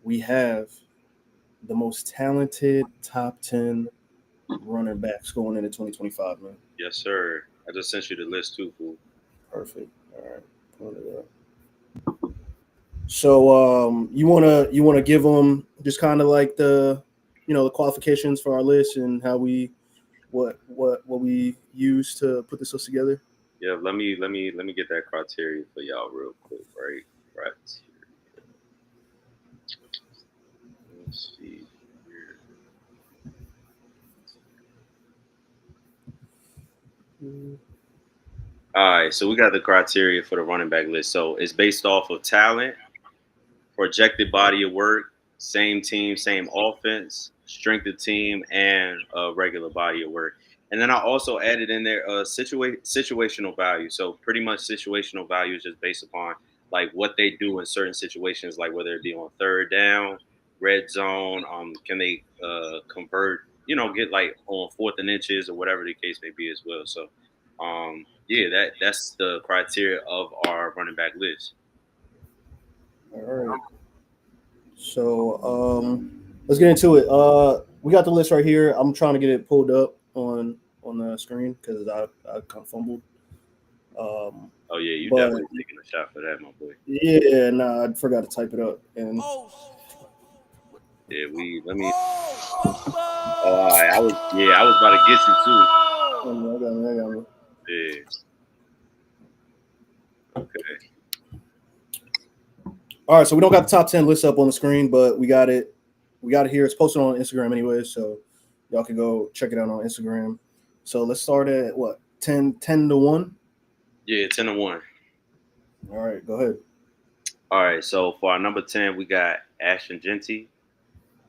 we have the most talented top 10 running backs going into 2025, man. Yes, sir. I just sent you the list too, fool. Perfect. All right. Pull it up. So you wanna give them just kind of like the qualifications for our list and how we what we use to put this list together. Yeah, let me get that criteria for y'all real quick, right? Criteria. Let's see here. All right, so we got the criteria for the running back list. So it's based off of talent, projected body of work, same team, same offense, strength of team, and regular body of work. And then I also added in there situational value. So pretty much situational value is just based upon like what they do in certain situations, like whether it be on third down, red zone, can they convert, get like on fourth and inches or whatever the case may be as well. So yeah, that's the criteria of our running back list. All right. So let's get into it. We got the list right here. I'm trying to get it pulled up on the screen because I kind of fumbled. Um, Oh yeah, you but definitely taking a shot for that, my boy. yeah, nah, I forgot to type it up. And Yeah, we let me. Oh, all right. I was about to get you too. I got me, I got me. Yeah. Okay. All right, so we don't got the top 10 list up on the screen, but we got it. We got it here. It's posted on Instagram anyway, so y'all can go check it out on Instagram. So let's start at what 10 to 1. Yeah, 10-1. All right, go ahead. All right. So for our number 10, we got Ashton Genty.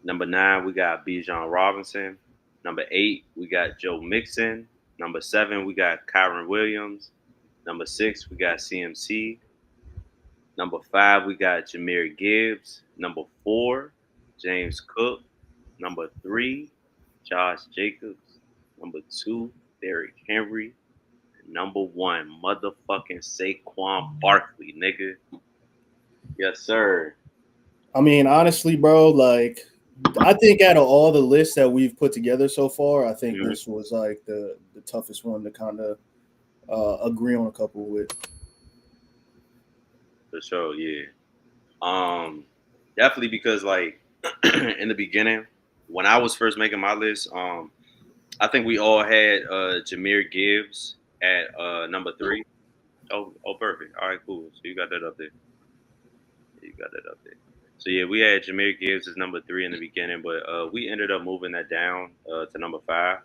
Number 9, we got Bijan Robinson. Number 8, we got Joe Mixon. Number 7, we got Kyron Williams. Number 6, we got CMC. Number 5, we got Jameer Gibbs. Number 4, James Cook. Number 3, Josh Jacobs. Number 2, Derrick Henry. And number 1, motherfucking Saquon Barkley, nigga. Yes, sir. I mean, honestly, bro, like I think out of all the lists that we've put together so far, I think Mhm. this was like the toughest one to kind of agree on a couple with. For sure, yeah. Um, Definitely because like in the beginning, when I was first making my list, I think we all had Jameer Gibbs at number 3. Oh, perfect. All right, cool. So you got that up there. You got that up there. So yeah, we had Jameer Gibbs as number 3 in the beginning, but we ended up moving that down to number 5.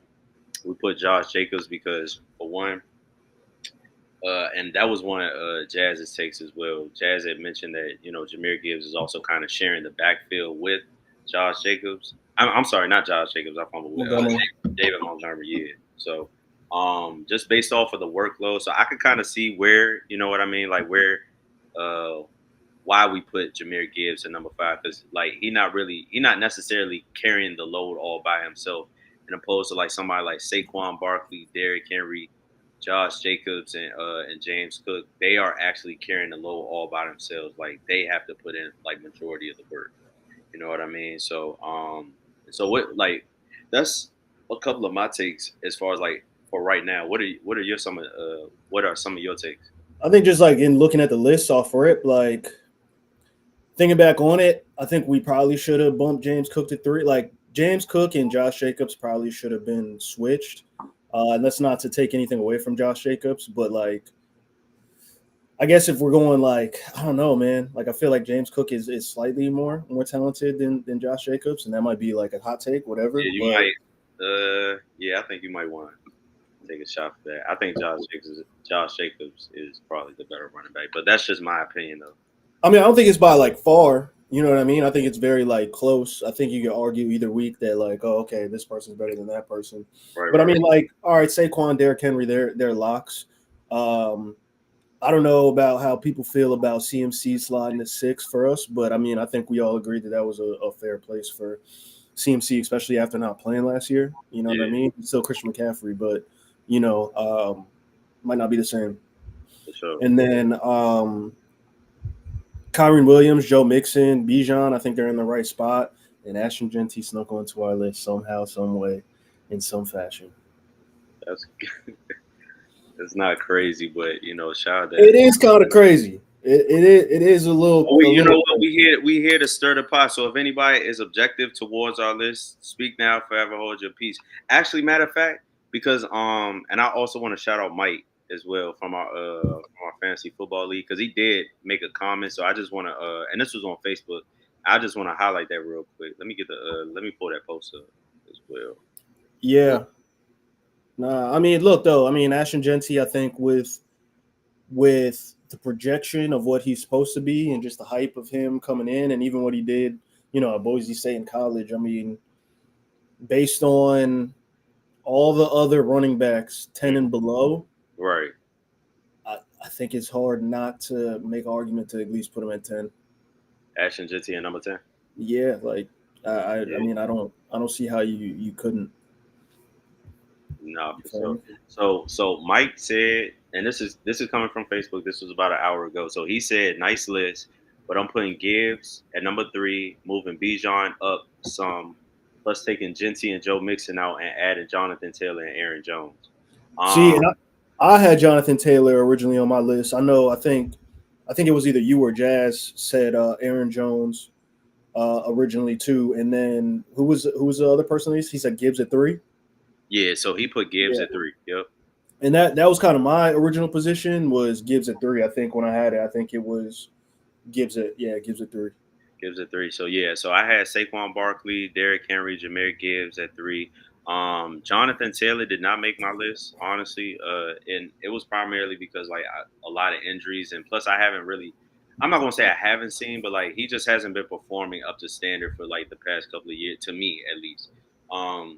We put Josh Jacobs because for one, and that was one of Jazz's takes as well. Jazz had mentioned that Jameer Gibbs is also kind of sharing the backfield with Josh Jacobs. I'm sorry, not Josh Jacobs. I fumbled with Montgomery. David Montgomery. Yeah. So just based off of the workload, so I could kind of see where what I mean, like where uh, why we put Jameer Gibbs at number 5 because like he not necessarily carrying the load all by himself, and opposed to like somebody like Saquon Barkley, Derrick Henry, Josh Jacobs, and James Cook, they are actually carrying the load all by themselves. Like they have to put in like majority of the work. You know what I mean? So what like that's a couple of my takes as far as like for right now. What are some of your takes? I think just like in looking at the list off for it, like thinking back on it, I think we probably should have bumped James Cook to 3. Like James Cook and Josh Jacobs probably should have been switched. And that's not to take anything away from Josh Jacobs, but like I guess if we're going like I don't know, man. Like I feel like James Cook is slightly more talented than Josh Jacobs, and that might be like a hot take, whatever. Yeah, you But might. Yeah, I think you might want to take a shot for that. I think Josh Jacobs is probably the better running back, but that's just my opinion, though. I mean, I don't think it's by like far. You know what I mean? I think it's very like close. I think you could argue either week that like, oh, okay, this person's better than that person. Right, But I right, mean, right. like, all right, Saquon, Derrick Henry, they're locks. Um, I don't know about how people feel about CMC sliding to 6 for us, but I mean, I think we all agreed that that was a fair place for CMC, especially after not playing last year. You know what I Yeah, mean? He's still Christian McCaffrey, but you know, might not be the same. for sure. And then Kyron Williams, Joe Mixon, Bijan. I think they're in the right spot. And Ashton Genty snuck onto our list somehow, some way, in some fashion. That's it's not crazy, but shout out to It is kind of crazy. It is Oh, a you know little what? crazy. We here to stir the pot. So if anybody is objective towards our list, speak now, forever hold your peace. Actually, matter of fact, because and I also want to shout out Mike as well from our fantasy football league because he did make a comment. So I just want to and this was on Facebook. I just want to highlight that real quick. Let me pull that post up as well. Yeah. Nah, I mean, look though. I mean, Ashton Genty. I think with the projection of what he's supposed to be and just the hype of him coming in and even what he did, at Boise State in college. I mean, based on all the other running backs 10 and below, Right, I think it's hard not to make an argument to at least put him at 10. Ashton Jitty and number 10. Yeah, like I Yeah. mean, I don't see how you couldn't. No, You for feel sure. me? So Mike said, and this is coming from Facebook. This was about an hour ago. So he said, nice list, but I'm putting Gibbs at number 3, moving Bijan up some, plus taking Genty and Joe Mixon out and adding Jonathan Taylor and Aaron Jones. See, and Um, I had Jonathan Taylor originally on my list. I know. I think it was either you or Jazz said Aaron Jones originally too, and then who was the other person? He said Gibbs at 3. yeah. So he put Gibbs Yeah, at 3. Yep. and that was kind of my original position was Gibbs at 3. I think when I had it, I think it was Gibbs at 3. Gibbs at 3. So yeah, so I had Saquon Barkley, Derrick Henry, Jameer Gibbs at 3. Jonathan Taylor did not make my list, honestly, and it was primarily because a lot of injuries, and plus I haven't really. I'm not gonna say I haven't seen, but like he just hasn't been performing up to standard for like the past couple of years, to me at least.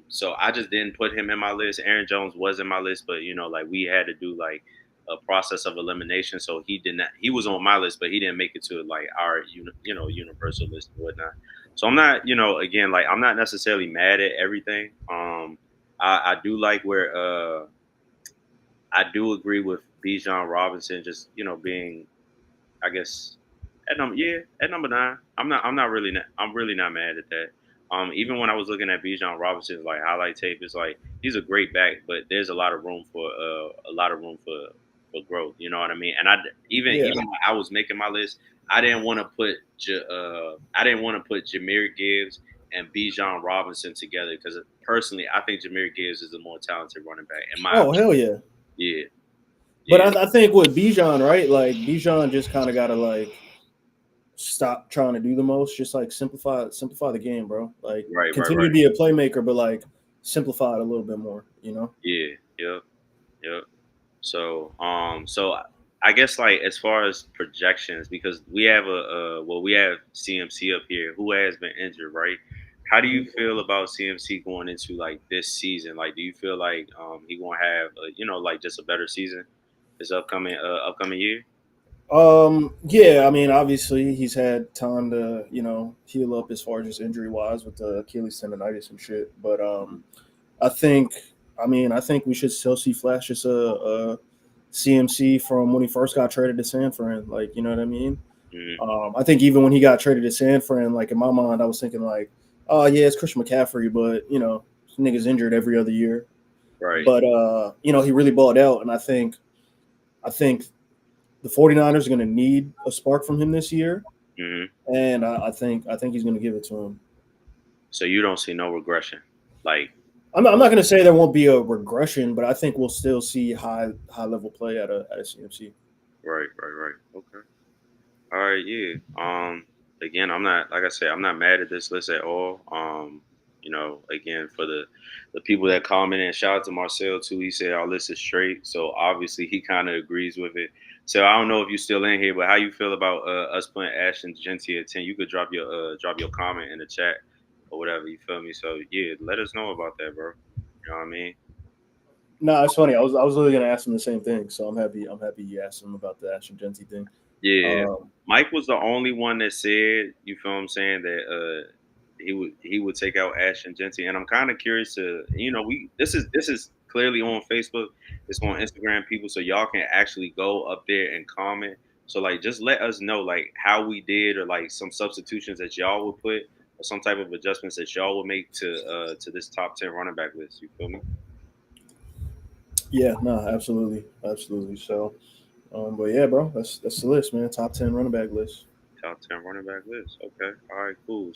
So I just didn't put him in my list. Aaron Jones was in my list, but like we had to do like a process of elimination. So he did not. He was on my list, but he didn't make it to like our universal list and whatnot. So I'm not again like I'm not necessarily mad at everything. I do like where I do agree with Bijan Robinson just being I guess at number 9. I'm really not mad at that. Even when I was looking at Bijan Robinson's like highlight tape, it's like he's a great back, but there's a lot of room for growth. You know what I mean? And Yeah. even when I was making my list, I didn't want to put Jameer Gibbs and Bijan Robinson together because personally, I think Jameer Gibbs is the more talented running back in my Oh opinion. hell yeah. Yeah, But yeah, I think with Bijan, right? Like Bijan just kind of got to like stop trying to do the most. Just like simplify the game, bro. Like right, right, continue right. to be a playmaker, but like simplify it a little bit more. You know? Yeah, yep, yep. So I guess like as far as projections, because we have CMC up here who has been injured, right? How do you feel about CMC going into like this season? Like, do you feel like he gonna have like just a better season this upcoming year? Yeah. I mean, obviously he's had time to heal up as far as just injury wise with the Achilles tendonitis and shit. But I think I think we should still see flashes of CMC from when he first got traded to San Fran. Like, you know what I mean? Mm-hmm. I think even when he got traded to San Fran, like in my mind, I was thinking like, oh yeah, it's Christian McCaffrey, but this nigga's injured every other year. Right. But he really balled out, and I think the 49ers are going to need a spark from him this year, Mm-hmm. and I think he's going to give it to him. So you don't see no regression, like I'm not going to say there won't be a regression, but I think we'll still see high level play at a CMC. right, right, right. Okay. All right, yeah. Again, I'm not like I said, I'm not mad at this list at all. Again, for the people that commented, and shout out to Marcel too. He said our list is straight, so obviously he kind of agrees with it. So I don't know if you're still in here, but how you feel about us putting Ashton Genty at 10? You could drop your comment in the chat or whatever. You feel me? So yeah, let us know about that, bro. You know what I mean? No, it's funny. I was literally going to ask him the same thing, so I'm happy you asked him about the Ashton Genty thing. Yeah, Um, Mike was the only one that said, you feel what I'm saying, that he would take out Ashton Genty, and I'm kind of curious to, we this is clearly on Facebook, it's on Instagram, people, so y'all can actually go up there and comment. So like, just let us know like how we did, or like some substitutions that y'all would put, or some type of adjustments that y'all would make to this top 10 running back list. You feel me? Yeah, no, absolutely, absolutely. So, but yeah, bro, that's the list, man. Top 10 running back list. Top 10 running back list. Okay. All right. Cool.